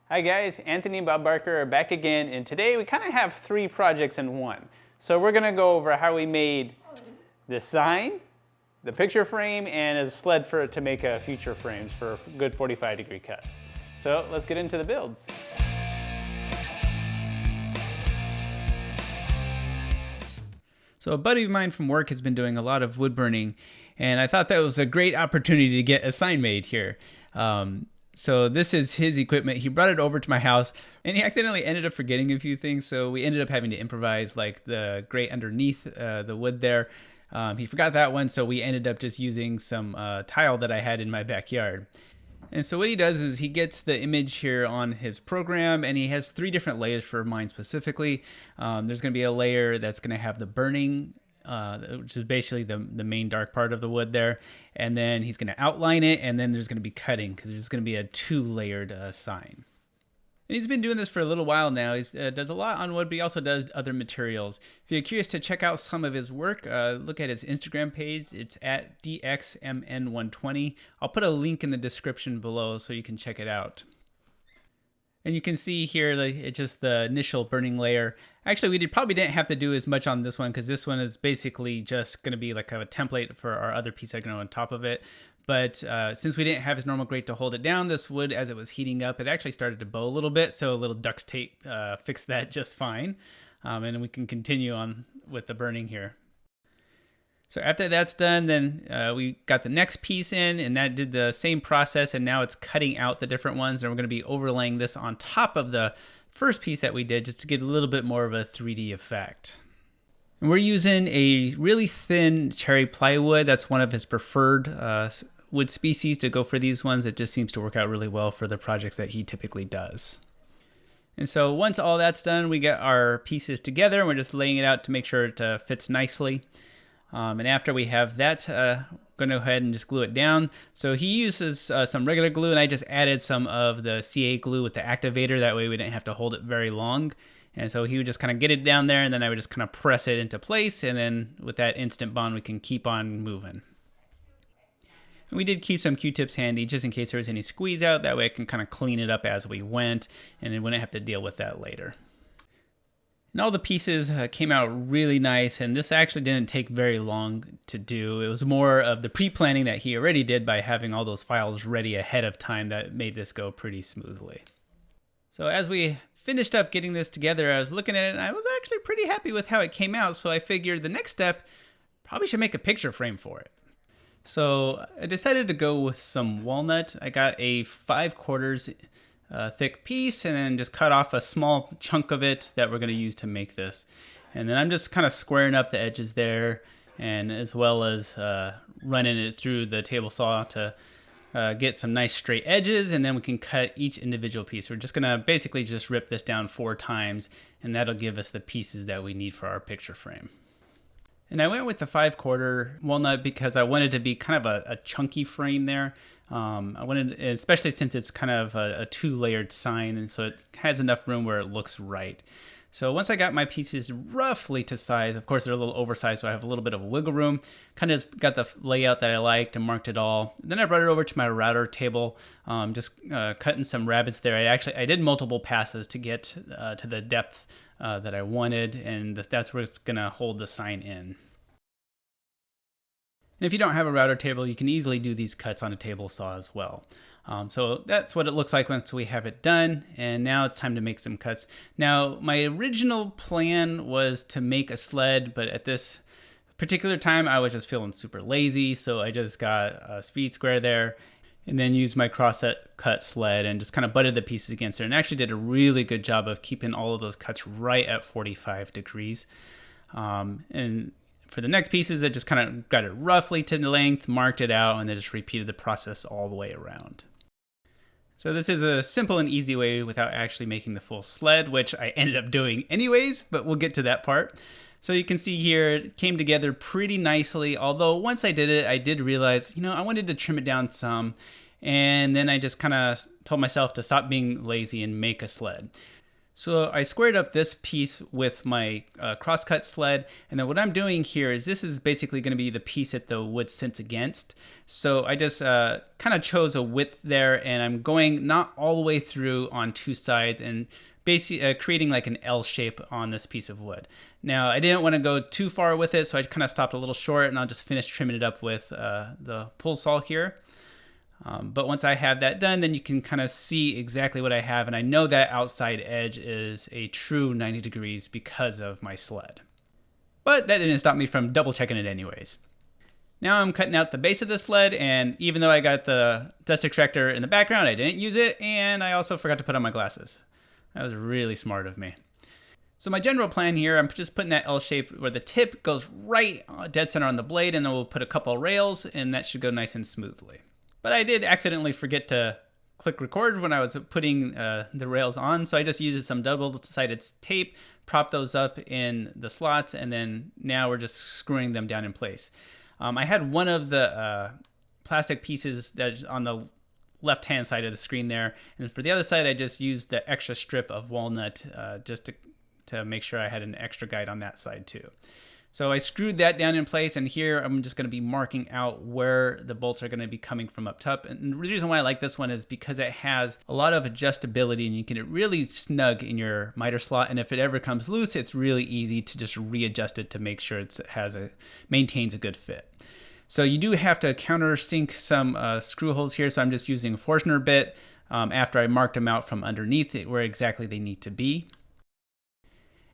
Hi guys, Anthony and Bob Barker are back again, and today we kind of have three projects in one. So we're going to go over how we made the sign, the picture frame, and a sled to make future frames for good 45-degree cuts. So let's get into the builds. So a buddy of mine from work has been doing a lot of wood burning, and I thought that was a great opportunity to get a sign made here. So this is his equipment. He brought it over to my house, and he accidentally ended up forgetting a few things, so we ended up having to improvise, like the grate underneath the wood there. He forgot that one, so we ended up just using some tile that I had in my backyard. And so what he does is he gets the image here on his program, and he has three different layers for mine specifically. There's going to be a layer that's going to have the burning, which is basically the main dark part of the wood there. And then he's going to outline it, and then there's going to be cutting, because there's going to be a two-layered sign. And he's been doing this for a little while now. He does a lot on wood, but he also does other materials. If you're curious to check out some of his work, look at his Instagram page. It's at DXMN120. I'll put a link in the description below so you can check it out. And you can see here, like, it's just the initial burning layer. Actually, we probably didn't have to do as much on this one, because this one is basically just going to be like a template for our other piece I can go on top of it. But since we didn't have his normal grate to hold it down, this wood, as it was heating up, it actually started to bow a little bit. So a little duct tape fixed that just fine. And we can continue on with the burning here. So after that's done, then we got the next piece in, and that did the same process, and now it's cutting out the different ones, and we're going to be overlaying this on top of the first piece that we did, just to get a little bit more of a 3D effect. And we're using a really thin cherry plywood. That's one of his preferred wood species to go for these ones. It just seems to work out really well for the projects that he typically does. And so once all that's done, we get our pieces together, and we're just laying it out to make sure it fits nicely. And after we have that, going to go ahead and just glue it down. So he uses some regular glue, and I just added some of the CA glue with the activator. That way we didn't have to hold it very long. And so he would just kind of get it down there, and then I would just kind of press it into place. And then with that instant bond, we can keep on moving. And we did keep some Q-tips handy just in case there was any squeeze out. That way I can kind of clean it up as we went, and then wouldn't have to deal with that later. And all the pieces came out really nice, and this actually didn't take very long to do. It was more of the pre-planning that he already did by having all those files ready ahead of time that made this go pretty smoothly. So as we finished up getting this together, I was looking at it, and I was actually pretty happy with how it came out, so I figured the next step, probably should make a picture frame for it. So I decided to go with some walnut. I got a 5/4 thick piece, and then just cut off a small chunk of it that we're going to use to make this. And then I'm just kind of squaring up the edges there, and as well as running it through the table saw to get some nice straight edges, and then we can cut each individual piece. We're just going to basically just rip this down 4 times, and that'll give us the pieces that we need for our picture frame. And I went with the 5/4 walnut because I wanted to be kind of a chunky frame there. I wanted, especially since it's kind of a 2-layered sign, and so it has enough room where it looks right. So once I got my pieces roughly to size, of course they're a little oversized, so I have a little bit of wiggle room. Kind of got the layout that I liked and marked it all. Then I brought it over to my router table, just cutting some rabbets there. I did multiple passes to get to the depth that I wanted, and that's where it's gonna hold the sign in. And if you don't have a router table, you can easily do these cuts on a table saw as well. So that's what it looks like once we have it done, and now it's time to make some cuts. Now, my original plan was to make a sled, but at this particular time, I was just feeling super lazy, so I just got a speed square there, and then used my cross-cut sled and just kind of butted the pieces against it, and actually did a really good job of keeping all of those cuts right at 45 degrees. And for the next pieces, I just kind of got it roughly to the length, marked it out, and then just repeated the process all the way around. So this is a simple and easy way without actually making the full sled, which I ended up doing anyways, but we'll get to that part. So you can see here, it came together pretty nicely, although once I did it, I did realize, I wanted to trim it down some, and then I just kind of told myself to stop being lazy and make a sled. So I squared up this piece with my crosscut sled, and then what I'm doing here is this is basically going to be the piece that the wood sits against. So I just kind of chose a width there, and I'm going not all the way through on two sides and basically creating like an L shape on this piece of wood. Now I didn't want to go too far with it, so I kind of stopped a little short, and I'll just finish trimming it up with the pull saw here. But once I have that done, then you can kind of see exactly what I have. And I know that outside edge is a true 90 degrees because of my sled. But that didn't stop me from double checking it anyways. Now I'm cutting out the base of the sled, and even though I got the dust extractor in the background, I didn't use it, and I also forgot to put on my glasses. That was really smart of me. So my general plan here, I'm just putting that L shape where the tip goes right dead center on the blade, and then we'll put a couple of rails, and that should go nice and smoothly. But I did accidentally forget to click record when I was putting the rails on, so I just used some double-sided tape, propped those up in the slots, and then now we're just screwing them down in place. I had one of the plastic pieces that's on the left-hand side of the screen there, and for the other side I just used the extra strip of walnut just to make sure I had an extra guide on that side too. So I screwed that down in place, and here I'm just going to be marking out where the bolts are going to be coming from up top. And the reason why I like this one is because it has a lot of adjustability, and you can get really snug in your miter slot. And if it ever comes loose, it's really easy to just readjust it to make sure it maintains a good fit. So you do have to countersink some screw holes here. So I'm just using a Forstner bit after I marked them out from underneath it where exactly they need to be.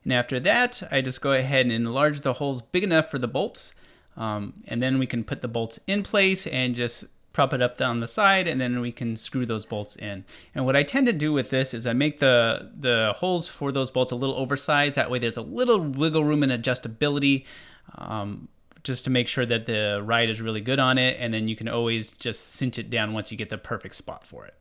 And after that, I just go ahead and enlarge the holes big enough for the bolts. And then we can put the bolts in place and just prop it up on the side, and then we can screw those bolts in. And what I tend to do with this is I make the holes for those bolts a little oversized. That way there's a little wiggle room and adjustability, just to make sure that the ride is really good on it. And then you can always just cinch it down once you get the perfect spot for it.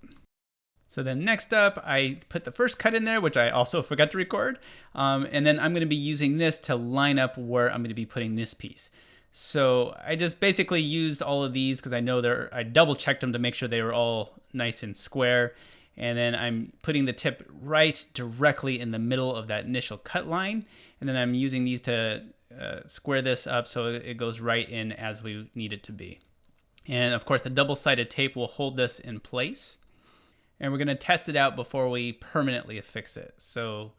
So then next up, I put the first cut in there, which I also forgot to record. And then I'm going to be using this to line up where I'm going to be putting this piece. So I just basically used all of these because I know I double checked them to make sure they were all nice and square. And then I'm putting the tip right directly in the middle of that initial cut line. And then I'm using these to square this up so it goes right in as we need it to be. And of course, the double-sided tape will hold this in place. And we're going to test it out before we permanently affix it. So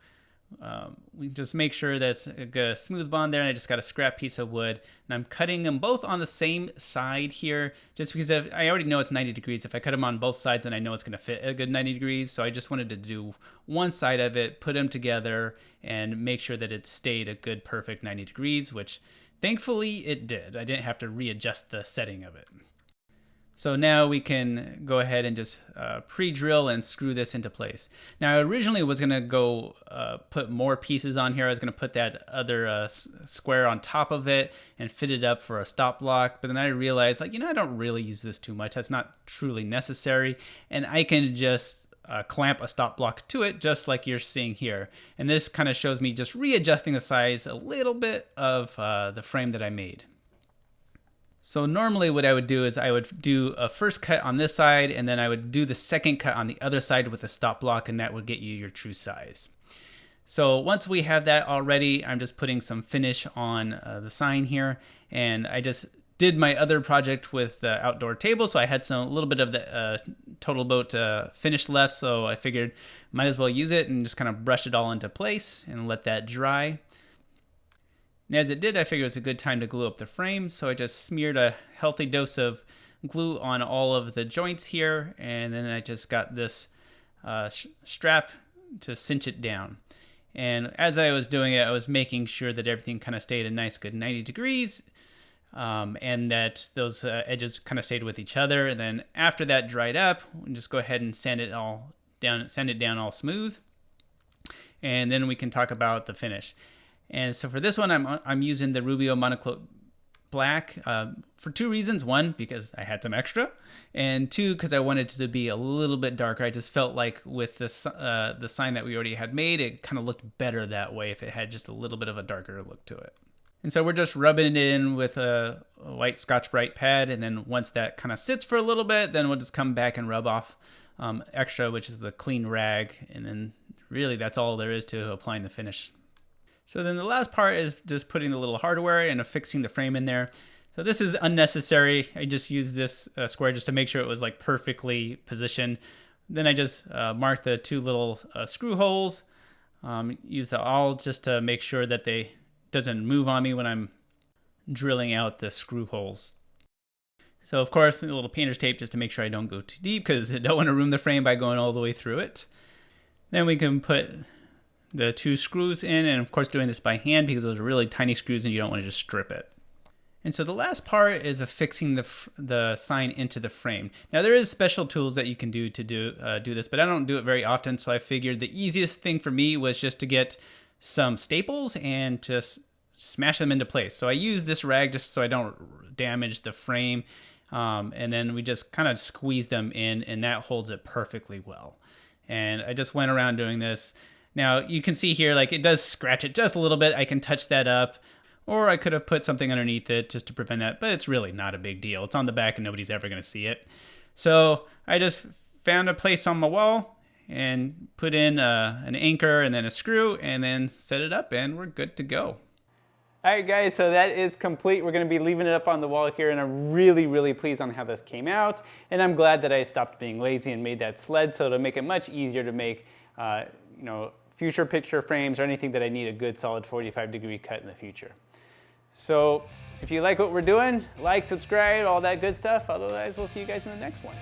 we just make sure that's a smooth bond there, and I just got a scrap piece of wood. And I'm cutting them both on the same side here, just because I already know it's 90 degrees. If I cut them on both sides, then I know it's going to fit a good 90 degrees. So I just wanted to do one side of it, put them together, and make sure that it stayed a good, perfect 90 degrees, which thankfully it did. I didn't have to readjust the setting of it. So now we can go ahead and just pre-drill and screw this into place. Now I originally was going to go put more pieces on here. I was going to put that other square on top of it and fit it up for a stop block. But then I realized, I don't really use this too much. That's not truly necessary. And I can just clamp a stop block to it just like you're seeing here. And this kind of shows me just readjusting the size a little bit of the frame that I made. So normally what I would do is I would do a first cut on this side, and then I would do the second cut on the other side with a stop block, and that would get you your true size. So once we have that all ready, I'm just putting some finish on the sign here, and I just did my other project with the outdoor table, so I had a little bit of the Total Boat finish left, so I figured might as well use it and just kind of brush it all into place and let that dry. And as it did, I figured it was a good time to glue up the frame, so I just smeared a healthy dose of glue on all of the joints here, and then I just got this strap to cinch it down. And as I was doing it, I was making sure that everything kind of stayed a nice good 90 degrees, and that those edges kind of stayed with each other. And then after that dried up, we just go ahead and sand it down all smooth, and then we can talk about the finish. And so for this one, I'm using the Rubio Monocoat Black for two reasons. One, because I had some extra, and two, because I wanted it to be a little bit darker. I just felt like with the sign that we already had made, it kind of looked better that way if it had just a little bit of a darker look to it. And so we're just rubbing it in with a white Scotch-Brite pad, and then once that kind of sits for a little bit, then we'll just come back and rub off extra, which is the clean rag, and then really that's all there is to applying the finish. So then the last part is just putting the little hardware and affixing the frame in there. So this is unnecessary. I just used this square just to make sure it was like perfectly positioned. Then I just marked the 2 little screw holes. Use the awl just to make sure that they doesn't move on me when I'm drilling out the screw holes. So of course, a little painter's tape just to make sure I don't go too deep, because I don't want to ruin the frame by going all the way through it. Then we can put the 2 screws in, and of course doing this by hand because those are really tiny screws and you don't want to just strip it. And so the last part is affixing the sign into the frame. Now there is special tools that you can do to do this, but I don't do it very often, so I figured the easiest thing for me was just to get some staples and just smash them into place. So I use this rag just so I don't damage the frame, and then we just kind of squeeze them in, and that holds it perfectly well. And I just went around doing this. Now you can see here, like, it does scratch it just a little bit. I can touch that up, or I could have put something underneath it just to prevent that, but it's really not a big deal. It's on the back and nobody's ever going to see it. So I just found a place on my wall and put in an anchor and then a screw and then set it up, and we're good to go. All right, guys, so that is complete. We're going to be leaving it up on the wall here, and I'm really, really pleased on how this came out. And I'm glad that I stopped being lazy and made that sled, so it'll make it much easier to make future picture frames or anything that I need a good solid 45-degree cut in the future. So if you like what we're doing, like, subscribe, all that good stuff. Otherwise, we'll see you guys in the next one.